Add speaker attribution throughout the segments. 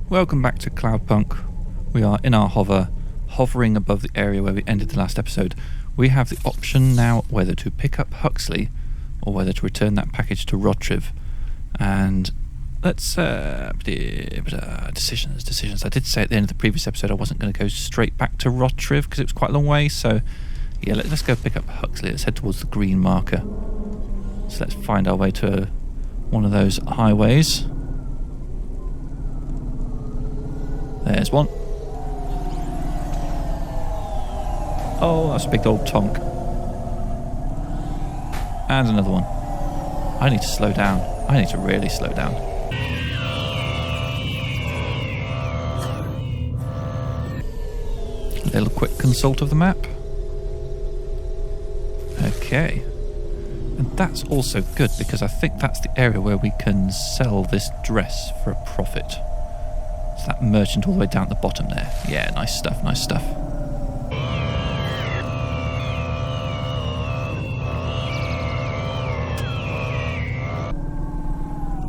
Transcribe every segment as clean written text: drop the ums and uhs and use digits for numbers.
Speaker 1: Welcome back to Cloudpunk. We are in our hover, hovering above the area where we ended the last episode. We have the option now whether to pick up Huxley or whether to return that package to Rotriv. And let's... decisions. I did say at the end of the previous episode I wasn't going to go straight back to Rotriv because it was quite a long way, so yeah, let's go pick up Huxley. Let's head towards the green marker. So let's find our way to one of those highways. There's one. Oh, that's a big old tonk. And another one. I need to slow down. I need to really slow down. A little quick consult of the map. Okay. And that's also good because I think that's the area where we can sell this dress for a profit. It's that merchant all the way down at the bottom there. Yeah, nice stuff, nice stuff.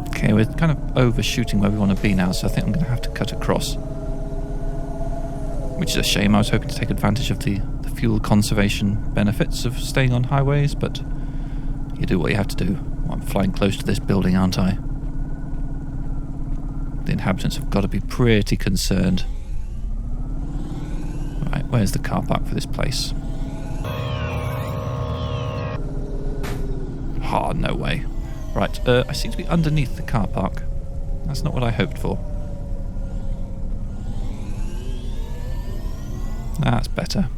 Speaker 1: Okay, we're kind of overshooting where we want to be now, so I think I'm going to have to cut across. Which is a shame. I was hoping to take advantage of the fuel conservation benefits of staying on highways, but you do what you have to do. Well, I'm flying close to this building, aren't I? The inhabitants have got to be pretty concerned. Right, where's the car park for this place? Oh, no way. Right, I seem to be underneath the car park. That's not what I hoped for. That's better.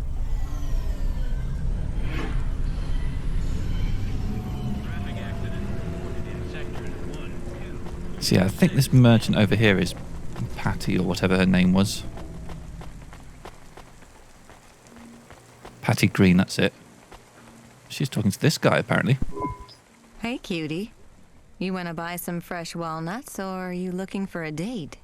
Speaker 1: So yeah, I think this merchant over here is Patty, or whatever her name was. Patty Green, that's it. She's talking to this guy, apparently.
Speaker 2: Hey, cutie. You want to buy some fresh walnuts, or are you looking for a date?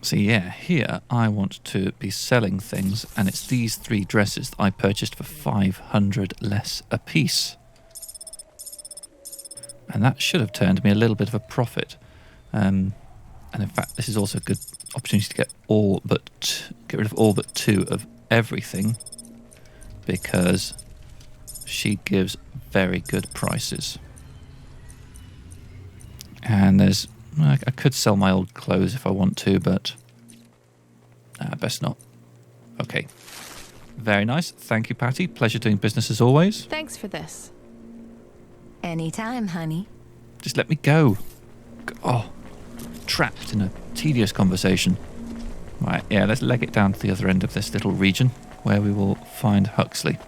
Speaker 1: So yeah, here I want to be selling things, and it's these 3 dresses that I purchased for 500 less a piece. And that should have turned me a little bit of a profit. And in fact, this is also a good opportunity to get rid of all but 2 of everything, because she gives very good prices. And I could sell my old clothes if I want to, but best not. Okay. Very nice. Thank you, Patty. Pleasure doing business as always.
Speaker 3: Thanks for this.
Speaker 2: Anytime, honey.
Speaker 1: Just let me go. Oh, trapped in a tedious conversation. Right, yeah, let's leg it down to the other end of this little region where we will find Huxley.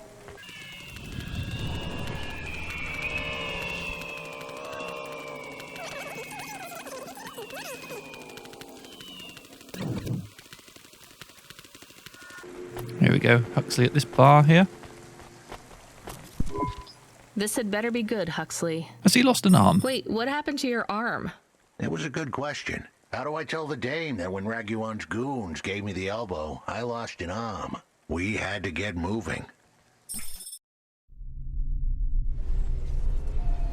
Speaker 1: Here we go, Huxley at this bar here.
Speaker 3: This had better be good, Huxley.
Speaker 1: Has he lost an arm?
Speaker 3: Wait, what happened to your arm?
Speaker 4: That was a good question. How do I tell the dame that when Raguan's goons gave me the elbow, I lost an arm? We had to get moving.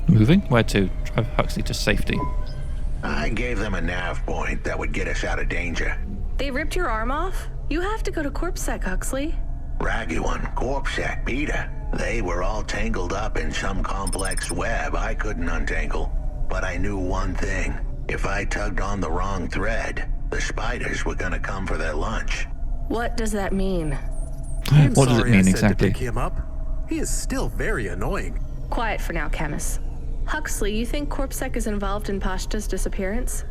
Speaker 1: Moving? Where to? Drive Huxley to safety.
Speaker 4: I gave them a nav point that would get us out of danger.
Speaker 3: They ripped your arm off? You have to go to CorpSec, Huxley.
Speaker 4: Raguan, CorpSec, Pietr. They were all tangled up in some complex web I couldn't untangle. But I knew one thing. If I tugged on the wrong thread, the spiders were gonna come for their lunch.
Speaker 3: What does that mean?
Speaker 1: What does it mean exactly?
Speaker 5: To pick him up. He is still very annoying.
Speaker 3: Quiet for now, Camus. Huxley, you think CorpSec is involved in Pashta's disappearance?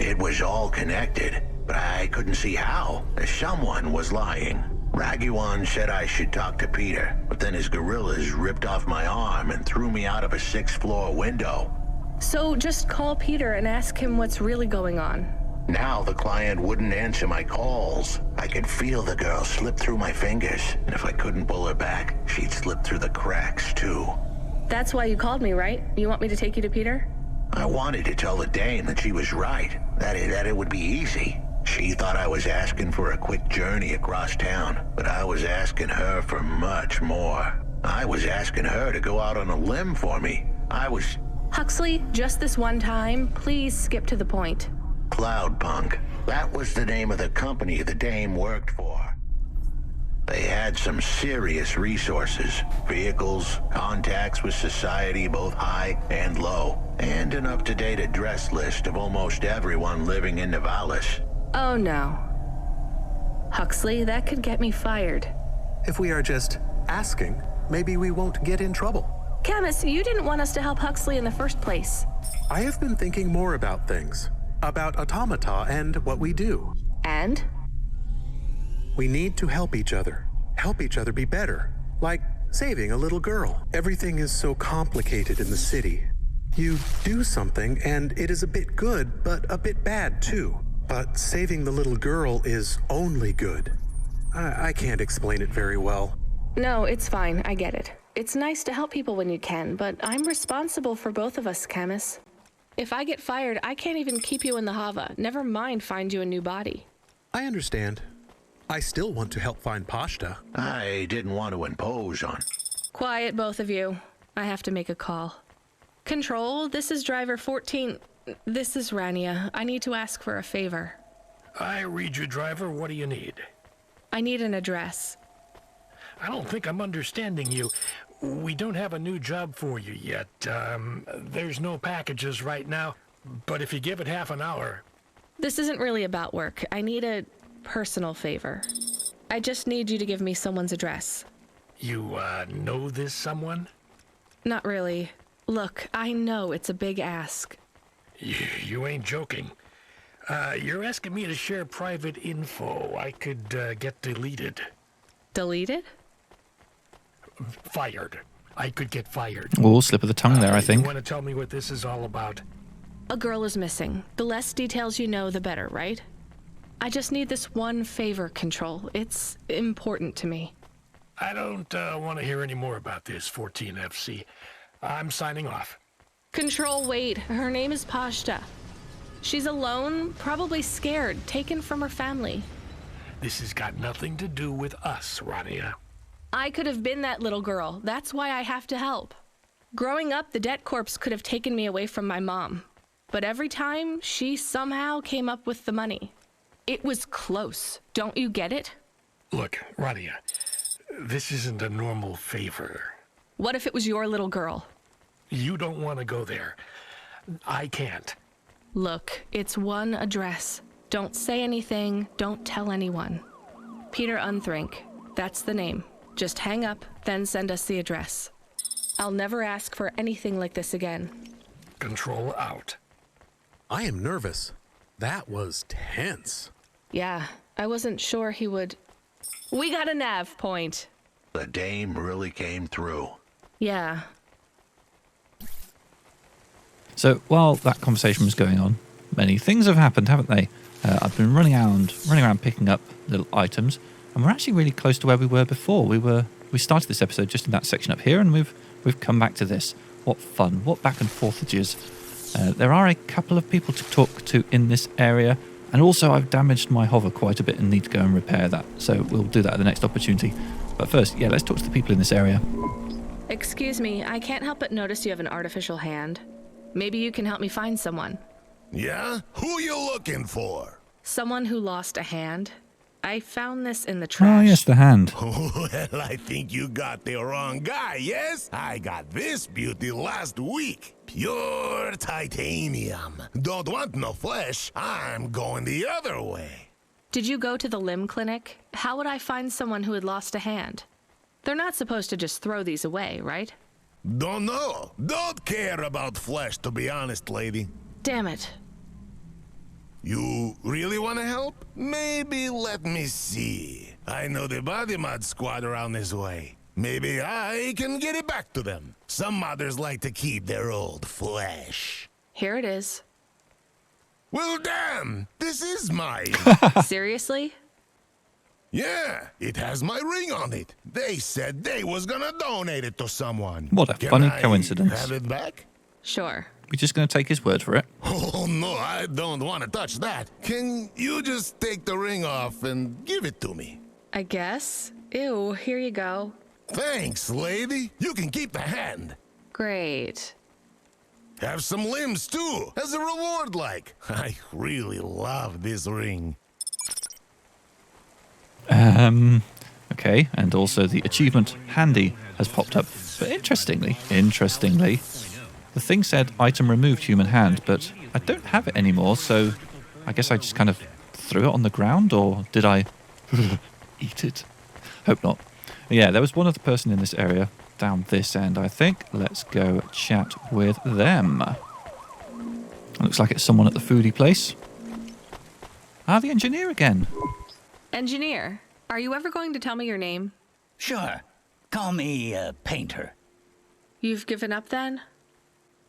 Speaker 4: It was all connected, but I couldn't see how. Someone was lying. Raguan said I should talk to Pietr, but then his gorillas ripped off my arm and threw me out of a 6th-floor window.
Speaker 3: So just call Pietr and ask him what's really going on.
Speaker 4: Now the client wouldn't answer my calls. I could feel the girl slip through my fingers, and if I couldn't pull her back, she'd slip through the cracks, too.
Speaker 3: That's why you called me, right? You want me to take you to Pietr?
Speaker 4: I wanted to tell the dame that she was right, that it would be easy. She thought I was asking for a quick journey across town, but I was asking her for much more. I was asking her to go out on a limb for me.
Speaker 3: Huxley, just this one time, please skip to the point.
Speaker 4: Cloudpunk. That was the name of the company the dame worked for. They had some serious resources. Vehicles, contacts with society, both high and low, and an up-to-date address list of almost everyone living in Nivalis.
Speaker 3: Oh no. Huxley, that could get me fired.
Speaker 5: If we are just asking, maybe we won't get in trouble.
Speaker 3: Camus, you didn't want us to help Huxley in the first place.
Speaker 5: I have been thinking more about things. About automata and what we do.
Speaker 3: And?
Speaker 5: We need to help each other be better. Like saving a little girl. Everything is so complicated in the city. You do something and it is a bit good, but a bit bad too. But saving the little girl is only good. I can't explain it very well.
Speaker 3: No, it's fine. I get it. It's nice to help people when you can, but I'm responsible for both of us, Camus. If I get fired, I can't even keep you in the Hava. Never mind find you a new body.
Speaker 5: I understand. I still want to help find Pashta.
Speaker 4: I didn't want to impose on...
Speaker 3: Quiet, both of you. I have to make a call. Control, this is driver 14. This is Rania. I need to ask for a favor.
Speaker 6: I read you, driver. What do you need?
Speaker 3: I need an address.
Speaker 6: I don't think I'm understanding you. We don't have a new job for you yet. There's no packages right now, but if you give it half an hour...
Speaker 3: This isn't really about work. I need a personal favor. I just need you to give me someone's address.
Speaker 6: You, know this someone?
Speaker 3: Not really. Look, I know it's a big ask.
Speaker 6: You ain't joking. You're asking me to share private info I could, get deleted.
Speaker 3: Deleted?
Speaker 6: Fired. I could get fired.
Speaker 1: Oh, slip of the tongue there, I think.
Speaker 6: You want to tell me what this is all about?
Speaker 3: A girl is missing. The less details you know, the better, right? I just need this one favor, Control. It's important to me.
Speaker 6: I don't want to hear any more about this, 14FC. I'm signing off.
Speaker 3: Control, wait. Her name is Pashta. She's alone, probably scared, taken from her family.
Speaker 6: This has got nothing to do with us, Rania.
Speaker 3: I could have been that little girl. That's why I have to help. Growing up, the debt corps could have taken me away from my mom. But every time, she somehow came up with the money. It was close. Don't you get it?
Speaker 6: Look, Rania, this isn't a normal favor.
Speaker 3: What if it was your little girl?
Speaker 6: You don't want to go there. I can't.
Speaker 3: Look, it's one address. Don't say anything. Don't tell anyone. Peter Unthrink. That's the name. Just hang up, then send us the address. I'll never ask for anything like this again.
Speaker 6: Control out.
Speaker 5: I am nervous. That was tense.
Speaker 3: Yeah, I wasn't sure he would... We got a nav point.
Speaker 4: The dame really came through.
Speaker 3: Yeah.
Speaker 1: So while that conversation was going on, many things have happened, haven't they? I've been running around picking up little items, and we're actually really close to where we were before. We started this episode just in that section up here, and we've come back to this. What fun! What back and forthages! There are a couple of people to talk to in this area, and also I've damaged my hover quite a bit and need to go and repair that. So we'll do that at the next opportunity. But first, yeah, let's talk to the people in this area.
Speaker 3: Excuse me, I can't help but notice you have an artificial hand. Maybe you can help me find someone.
Speaker 7: Yeah? Who you looking for?
Speaker 3: Someone who lost a hand. I found this in the trash.
Speaker 1: Oh, yes, the hand.
Speaker 7: Well, I think you got the wrong guy, yes? I got this beauty last week. Pure titanium. Don't want no flesh. I'm going the other way.
Speaker 3: Did you go to the limb clinic? How would I find someone who had lost a hand? They're not supposed to just throw these away, right?
Speaker 7: Don't know. Don't care about flesh, to be honest, lady.
Speaker 3: Damn it.
Speaker 7: You really want to help? Maybe let me see. I know the body mod squad around this way. Maybe I can get it back to them. Some modders like to keep their old flesh.
Speaker 3: Here it is.
Speaker 7: Well, damn, this is mine.
Speaker 3: Seriously?
Speaker 7: Yeah, it has my ring on it. They said they was gonna donate it to someone.
Speaker 1: What a
Speaker 7: Can
Speaker 1: funny
Speaker 7: I
Speaker 1: coincidence.
Speaker 7: have it back?
Speaker 3: Sure.
Speaker 1: We're just going to take his word for it.
Speaker 7: Oh, no, I don't want to touch that. Can you just take the ring off and give it to me?
Speaker 3: I guess. Ew, here you go.
Speaker 7: Thanks, lady. You can keep the hand.
Speaker 3: Great.
Speaker 7: Have some limbs too, as a reward like. I really love this ring.
Speaker 1: Okay, and also the achievement handy has popped up. But interestingly, the thing said item removed human hand, but I don't have it anymore, so I guess I just kind of threw it on the ground, or did I eat it? Hope not. Yeah, there was one other person in this area down this end, I think. Let's go chat with them. Looks like it's someone at the foodie place. Ah, the engineer again.
Speaker 3: Engineer, are you ever going to tell me your name?
Speaker 8: Sure. Call me, Painter.
Speaker 3: You've given up then?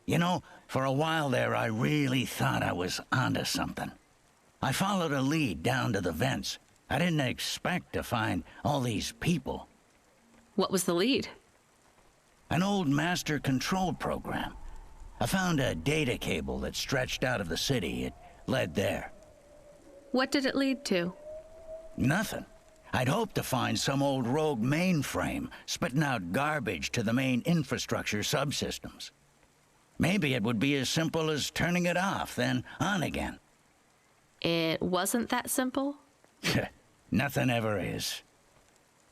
Speaker 8: You know, for a while there, I really thought I was onto something. I followed a lead down to the vents. I didn't expect to find all these people.
Speaker 3: What was the lead?
Speaker 8: An old master control program. I found a data cable that stretched out of the city. It led there.
Speaker 3: What did it lead to?
Speaker 8: Nothing. I'd hoped to find some old rogue mainframe spitting out garbage to the main infrastructure subsystems. Maybe it would be as simple as turning it off, then on again.
Speaker 3: It wasn't that simple?
Speaker 8: Nothing ever is.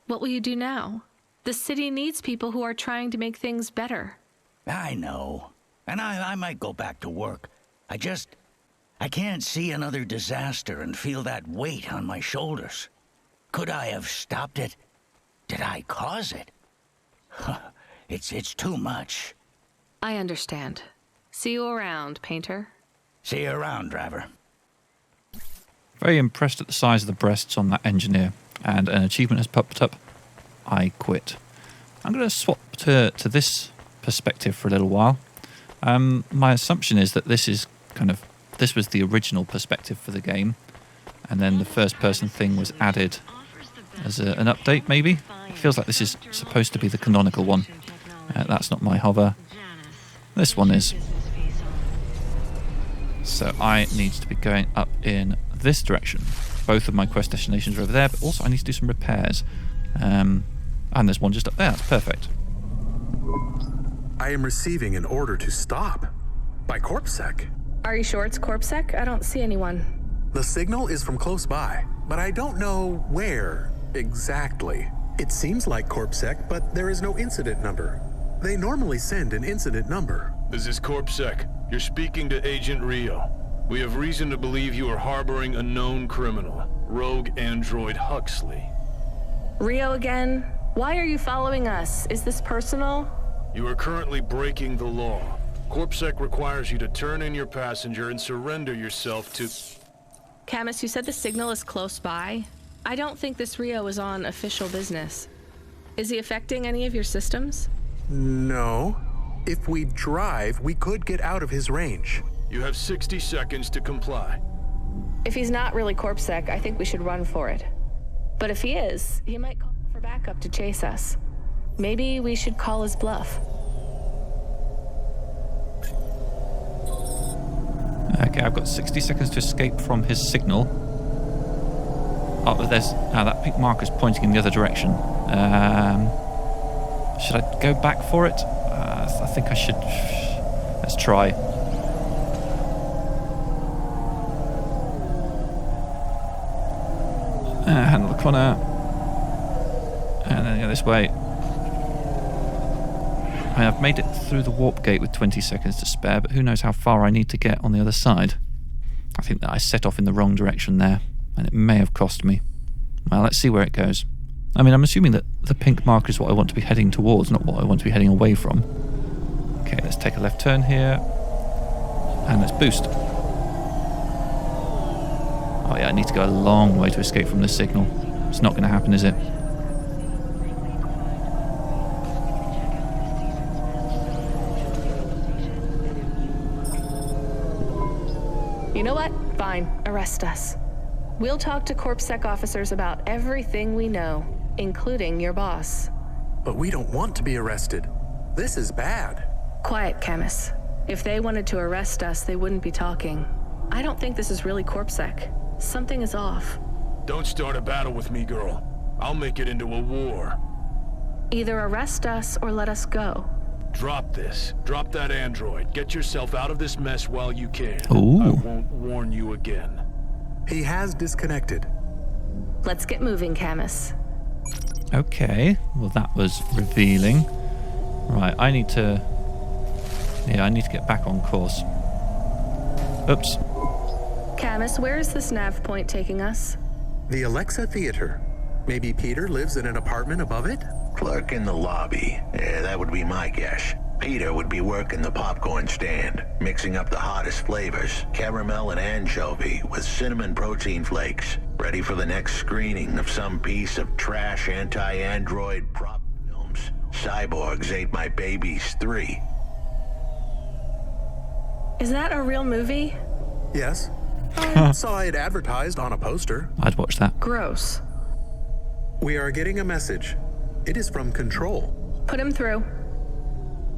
Speaker 3: What will you do now? The city needs people who are trying to make things better.
Speaker 8: I know. And I might go back to work. I can't see another disaster and feel that weight on my shoulders. Could I have stopped it? Did I cause it? It's too much.
Speaker 3: I understand. See you around, Painter.
Speaker 8: See you around, driver.
Speaker 1: Very impressed at the size of the breasts on that engineer. And an achievement has popped up. I quit. I'm going to swap to this perspective for a little while. My assumption is that this was the original perspective for the game, and then the first person thing was added as an update, maybe? It feels like this is supposed to be the canonical one. That's not my hover. This one is. So I need to be going up in this direction. Both of my quest destinations are over there, but also I need to do some repairs. And there's one just up there. That's perfect.
Speaker 5: I am receiving an order to stop by CorpSec.
Speaker 3: Are you sure it's CorpSec? I don't see anyone.
Speaker 5: The signal is from close by, but I don't know where exactly. It seems like CorpSec, but there is no incident number. They normally send an incident number.
Speaker 9: This is CorpSec. You're speaking to Agent Reoh. We have reason to believe you are harboring a known criminal, rogue android Huxley.
Speaker 3: Reoh again? Why are you following us? Is this personal?
Speaker 9: You are currently breaking the law. CorpSec requires you to turn in your passenger and surrender yourself to...
Speaker 3: Camus, you said the signal is close by. I don't think this Reoh is on official business. Is he affecting any of your systems?
Speaker 5: No. If we drive, we could get out of his range.
Speaker 9: You have 60 seconds to comply.
Speaker 3: If he's not really CorpSec, I think we should run for it. But if he is, he might call for backup to chase us. Maybe we should call his bluff.
Speaker 1: Okay, I've got 60 seconds to escape from his signal. Oh, there's... that pink marker's pointing in the other direction. Should I go back for it? I think I should... Let's try. Handle the corner. And then go this way. I've made it through the warp gate with 20 seconds to spare, but who knows how far I need to get on the other side. I think that I set off in the wrong direction there, and it may have cost me. Well, let's see where it goes. I mean, I'm assuming that the pink marker is what I want to be heading towards, not what I want to be heading away from. Okay, let's take a left turn here, and let's boost. Oh yeah, I need to go a long way to escape from this signal. It's not going to happen, is it?
Speaker 3: You know what? Fine. Arrest us. We'll talk to CorpSec officers about everything we know, including your boss.
Speaker 5: But we don't want to be arrested. This is bad.
Speaker 3: Quiet, Camus. If they wanted to arrest us, they wouldn't be talking. I don't think this is really CorpSec. Something is off.
Speaker 9: Don't start a battle with me, girl. I'll make it into a war.
Speaker 3: Either arrest us or let us go.
Speaker 9: Drop this. Drop that android. Get yourself out of this mess while you can.
Speaker 1: Ooh.
Speaker 9: I won't warn you again.
Speaker 5: He has disconnected.
Speaker 3: Let's get moving, Camus.
Speaker 1: Okay, well that was revealing. Right, I need to get back on course. Oops.
Speaker 3: Camus, where is this nav point taking us?
Speaker 5: The Alexa Theater. Maybe Peter lives in an apartment above it?
Speaker 4: Clerk in the lobby. Yeah, that would be my guess. Peter would be working the popcorn stand, mixing up the hottest flavors, caramel and anchovy with cinnamon protein flakes, ready for the next screening of some piece of trash anti-android prop films. Cyborgs Ate My Babies 3.
Speaker 3: Is that a real movie?
Speaker 5: Yes. I saw it advertised on a poster.
Speaker 1: I'd watch that.
Speaker 3: Gross.
Speaker 5: We are getting a message. It is from Control.
Speaker 3: Put him through.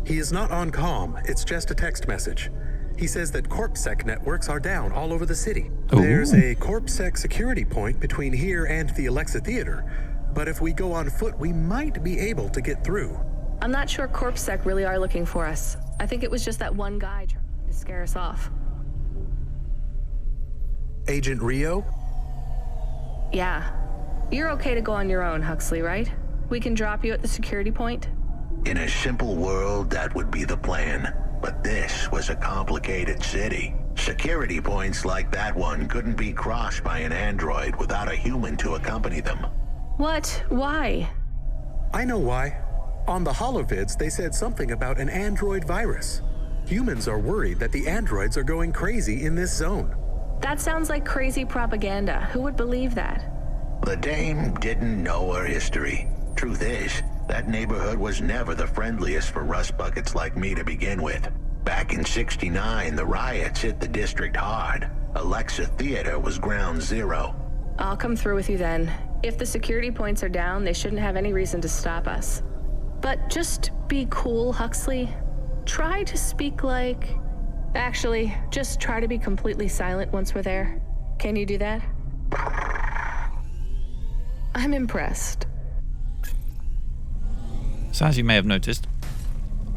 Speaker 5: He is not on comm, it's just a text message. He says that CorpSec networks are down all over the city.
Speaker 1: Ooh.
Speaker 5: There's a CorpSec security point between here and the Alexa Theater, but if we go on foot, we might be able to get through.
Speaker 3: I'm not sure CorpSec really are looking for us. I think it was just that one guy trying to scare us off.
Speaker 5: Agent Reoh?
Speaker 3: Yeah. You're okay to go on your own, Huxley, right? We can drop you at the security point?
Speaker 4: In a simple world, that would be the plan. But this was a complicated city. Security points like that one couldn't be crossed by an android without a human to accompany them.
Speaker 3: What? Why?
Speaker 5: I know why. On the holovids, they said something about an android virus. Humans are worried that the androids are going crazy in this zone.
Speaker 3: That sounds like crazy propaganda. Who would believe that?
Speaker 4: The dame didn't know her history. Truth is, that neighborhood was never the friendliest for rust buckets like me to begin with. Back in '69, the riots hit the district hard. Alexa Theater was ground zero.
Speaker 3: I'll come through with you then. If the security points are down, they shouldn't have any reason to stop us. But just be cool, Huxley. Try to speak like... Actually, just try to be completely silent once we're there. Can you do that? I'm impressed.
Speaker 1: So as you may have noticed,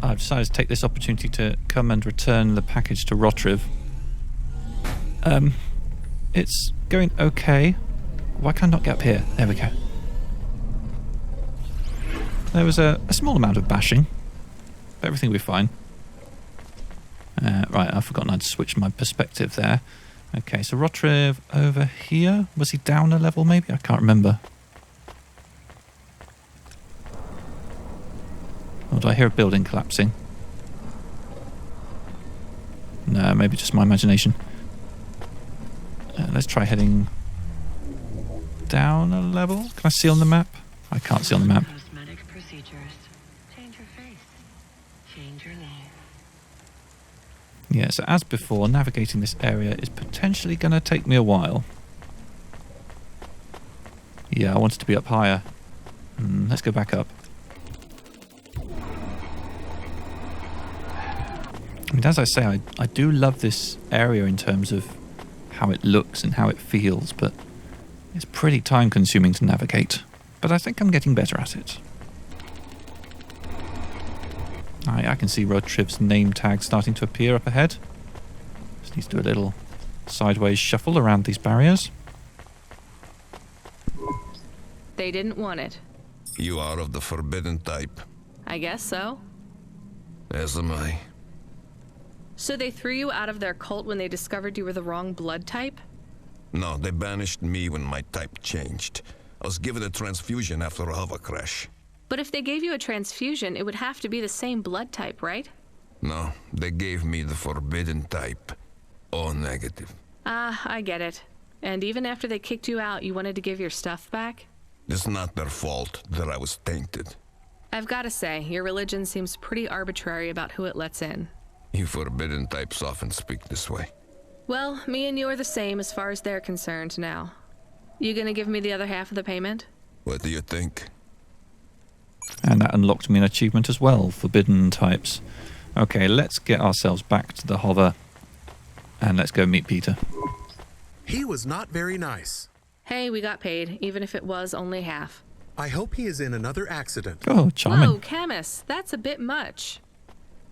Speaker 1: I've decided to take this opportunity to come and return the package to Rotriv. It's going okay. Why can't I not get up here? There we go. There was a small amount of bashing, but everything will be fine. Right, I've forgotten I'd switched my perspective there. Okay, so Rotriv over here. Was he down a level maybe? I can't remember. Or do I hear a building collapsing? No, maybe just my imagination. Let's try heading down a level. Can I see on the map? I can't see on the map.
Speaker 10: Cosmetic procedures. Change your face. Change your name.
Speaker 1: Yeah, so as before, navigating this area is potentially going to take me a while. Yeah, I wanted to be up higher. Let's go back up. I mean, as I say, I do love this area in terms of how it looks and how it feels, but it's pretty time-consuming to navigate. But I think I'm getting better at it. I can see Rotriv's name tag starting to appear up ahead. Just needs to do a little sideways shuffle around these barriers.
Speaker 3: They didn't want it.
Speaker 7: You are of the forbidden type.
Speaker 3: I guess so.
Speaker 7: As am I.
Speaker 3: So they threw you out of their cult when they discovered you were the wrong blood type?
Speaker 7: No, they banished me when my type changed. I was given a transfusion after a hover crash.
Speaker 3: But if they gave you a transfusion, it would have to be the same blood type, right?
Speaker 7: No, they gave me the forbidden type. O negative.
Speaker 3: Ah, I get it. And even after they kicked you out, you wanted to give your stuff back?
Speaker 7: It's not their fault that I was tainted.
Speaker 3: I've got to say, your religion seems pretty arbitrary about who it lets in.
Speaker 7: You forbidden types often speak this way.
Speaker 3: Well, me and you are the same as far as they're concerned now. You gonna give me the other half of the payment?
Speaker 7: What do you think?
Speaker 1: And that unlocked me an achievement as well, forbidden types. Okay, let's get ourselves back to the hover. And let's go meet Peter.
Speaker 5: He was not very nice.
Speaker 3: Hey, we got paid, even if it was only half.
Speaker 5: I hope he is in another accident.
Speaker 1: Oh, charming.
Speaker 3: Whoa, Camus, that's a bit much.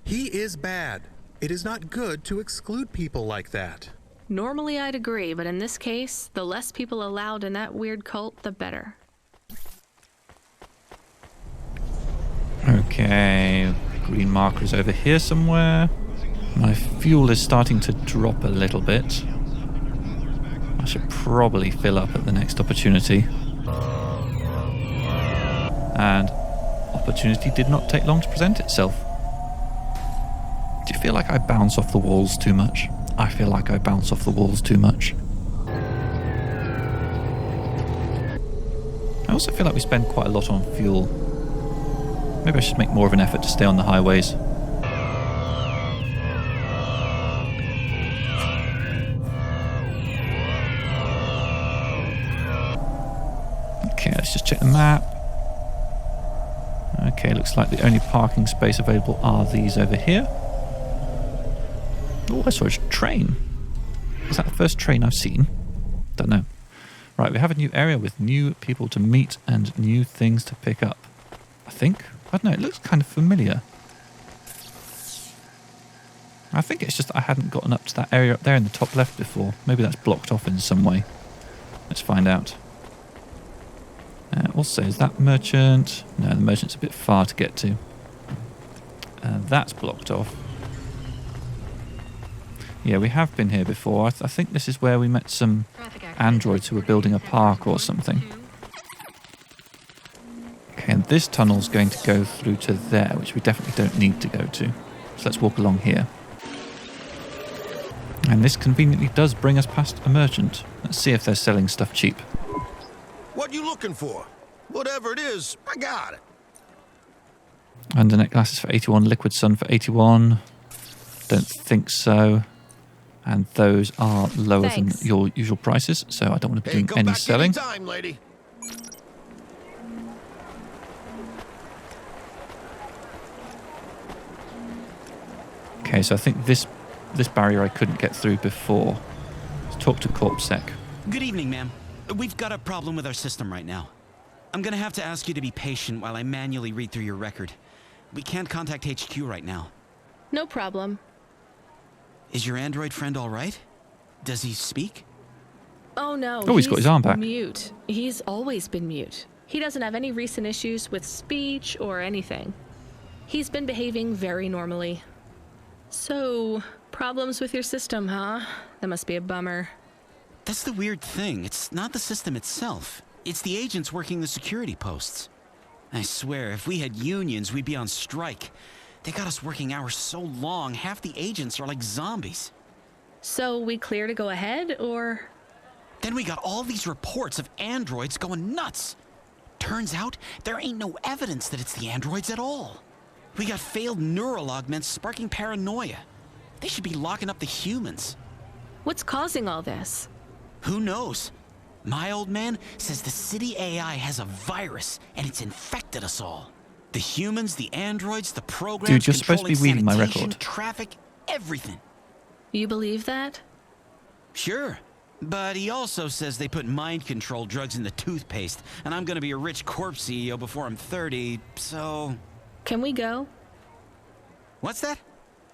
Speaker 5: He is bad. It is not good to exclude people like that.
Speaker 3: Normally I'd agree, but in this case, the less people allowed in that weird cult, the better.
Speaker 1: Okay, green marker is over here somewhere. My fuel is starting to drop a little bit. I should probably fill up at the next opportunity. And opportunity did not take long to present itself. Do you feel like I bounce off the walls too much? I feel like I bounce off the walls too much. I also feel like we spend quite a lot on fuel. Maybe I should make more of an effort to stay on the highways. Okay, let's just check the map. Okay, looks like the only parking space available are these over here. Oh, I saw a train. Is that the first train I've seen? Don't know. Right, we have a new area with new people to meet and new things to pick up. I think. I don't know, it looks kind of familiar. I think it's just that I hadn't gotten up to that area up there in the top left before. Maybe that's blocked off in some way. Let's find out. Also, is that merchant? No, the merchant's a bit far to get to. That's blocked off. Yeah, we have been here before. I think this is where we met some androids who were building a park or something. Okay, and this tunnel's going to go through to there, which we definitely don't need to go to. So let's walk along here. And this conveniently does bring us past a merchant. Let's see if they're selling stuff cheap.
Speaker 11: What you looking for? Whatever it is, I got it.
Speaker 1: Undernet glasses for 81, liquid sun for 81. Don't think so. And those are lower than your usual prices, so I don't want to be doing any selling.
Speaker 11: Anytime, lady.
Speaker 1: Okay, so I think this barrier I couldn't get through before. Let's talk to CorpSec.
Speaker 12: Good evening, ma'am. We've got a problem with our system right now. I'm gonna have to ask you to be patient while I manually read through your record. We can't contact HQ right now.
Speaker 3: No problem.
Speaker 12: Is your android friend all right? Does he speak?
Speaker 3: Oh no,
Speaker 1: he's got his arm back.
Speaker 3: Mute. He's always been mute. He doesn't have any recent issues with speech or anything. He's been behaving very normally. So, problems with your system, huh? That must be a bummer.
Speaker 12: That's the weird thing. It's not the system itself. It's the agents working the security posts. I swear, if we had unions, we'd be on strike. They got us working hours so long, half the agents are like zombies.
Speaker 3: So we clear to go ahead, or?
Speaker 12: Then we got all these reports of androids going nuts. Turns out, there ain't no evidence that it's the androids at all. We got failed neural augments sparking paranoia. They should be locking up the humans.
Speaker 3: What's causing all this?
Speaker 12: Who knows? My old man says the city AI has a virus, and it's infected us all. The humans, the androids, the programs.
Speaker 1: Dude, you're supposed to be reading my
Speaker 12: sanitation,
Speaker 1: record.
Speaker 12: Traffic, everything.
Speaker 3: You believe that?
Speaker 12: Sure. But he also says they put mind control drugs in the toothpaste, and I'm gonna be a rich corp CEO before I'm 30, so...
Speaker 3: Can we go?
Speaker 12: What's that?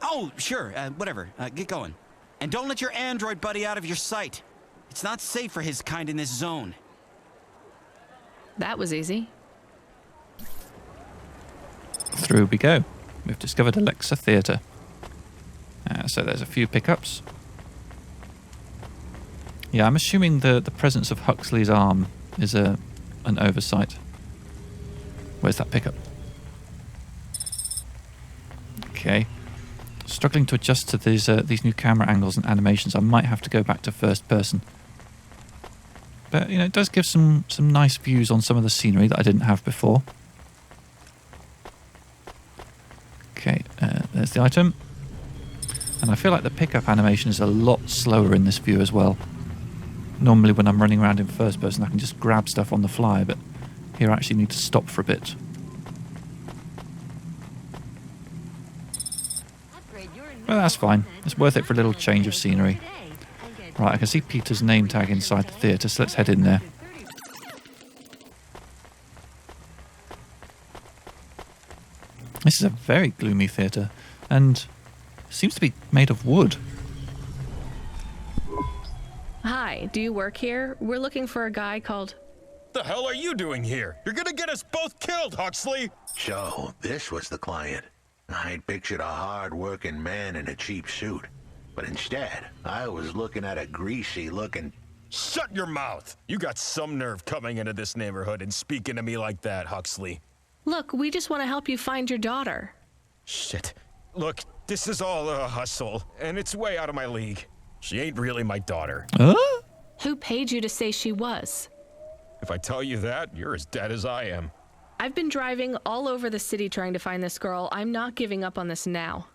Speaker 12: Oh, sure, whatever. Get going. And don't let your android buddy out of your sight. It's not safe for his kind in this zone.
Speaker 3: That was easy.
Speaker 1: Through we go. We've discovered Alexa Theatre. So there's a few pickups. Yeah, I'm assuming the presence of Huxley's arm is an oversight. Where's that pickup? Okay. Struggling to adjust to these new camera angles and animations. I might have to go back to first person. But, you know, it does give some nice views on some of the scenery that I didn't have before. Okay, there's the item. And I feel like the pickup animation is a lot slower in this view as well. Normally when I'm running around in first person I can just grab stuff on the fly, but here I actually need to stop for a bit. Well, that's fine. It's worth it for a little change of scenery. Right, I can see Peter's name tag inside the theatre, so let's head in there. This is a very gloomy theatre. and seems to be made of wood.
Speaker 3: Hi, do you work here? We're looking for a guy called...
Speaker 13: The hell are you doing here? You're gonna get us both killed, Huxley!
Speaker 4: So, this was the client. I'd pictured a hard-working man in a cheap suit. But instead, I was looking at a greasy-looking...
Speaker 13: Shut your mouth! You got some nerve coming into this neighborhood and speaking to me like that, Huxley.
Speaker 3: Look, we just want to help you find your daughter.
Speaker 13: Shit. Look, this is all a hustle, and it's way out of my league. She ain't really my daughter.
Speaker 1: Huh?
Speaker 3: Who paid you to say she was?
Speaker 13: If I tell you that, you're as dead as I am.
Speaker 3: I've been driving all over the city trying to find this girl. I'm not giving up on this now.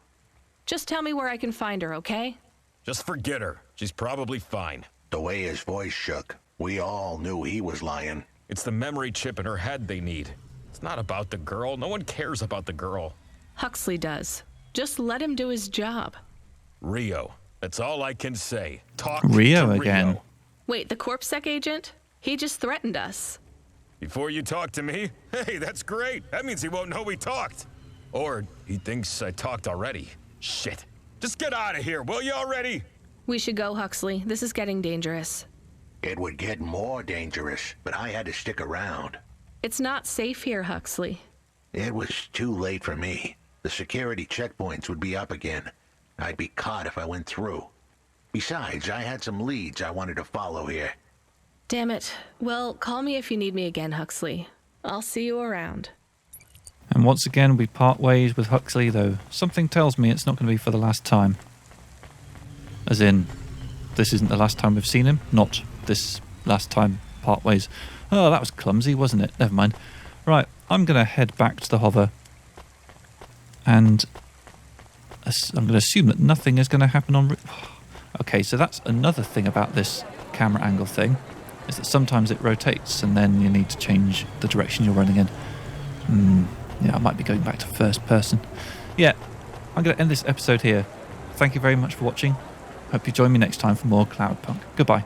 Speaker 3: Just tell me where I can find her, okay?
Speaker 13: Just forget her. She's probably fine.
Speaker 4: The way his voice shook, we all knew he was lying.
Speaker 13: It's the memory chip in her head they need. It's not about the girl. No one cares about the girl.
Speaker 3: Huxley does. Just let him do his job.
Speaker 13: Reoh. That's all I can say. Talk
Speaker 1: Reoh
Speaker 13: to
Speaker 1: again.
Speaker 13: Reoh.
Speaker 3: Wait, the CorpSec agent? He just threatened us.
Speaker 13: Before you talk to me? Hey, that's great. That means he won't know we talked. Or he thinks I talked already. Shit. Just get out of here, will you already?
Speaker 3: We should go, Huxley. This is getting dangerous.
Speaker 4: It would get more dangerous, but I had to stick around.
Speaker 3: It's not safe here, Huxley.
Speaker 4: It was too late for me. The security checkpoints would be up again. I'd be caught if I went through. Besides, I had some leads I wanted to follow here.
Speaker 3: Damn it. Well, call me if you need me again, Huxley. I'll see you around.
Speaker 1: And once again, we part ways with Huxley, though something tells me it's not going to be for the last time. As in, this isn't the last time we've seen him, not this last time part ways. Oh, that was clumsy, wasn't it? Never mind. Right, I'm going to head back to the hover, and I'm going to assume that nothing is going to happen on... Okay, so that's another thing about this camera angle thing, is that sometimes it rotates, and then you need to change the direction you're running in. Yeah, I might be going back to first person. Yeah, I'm going to end this episode here. Thank you very much for watching. Hope you join me next time for more Cloudpunk. Goodbye.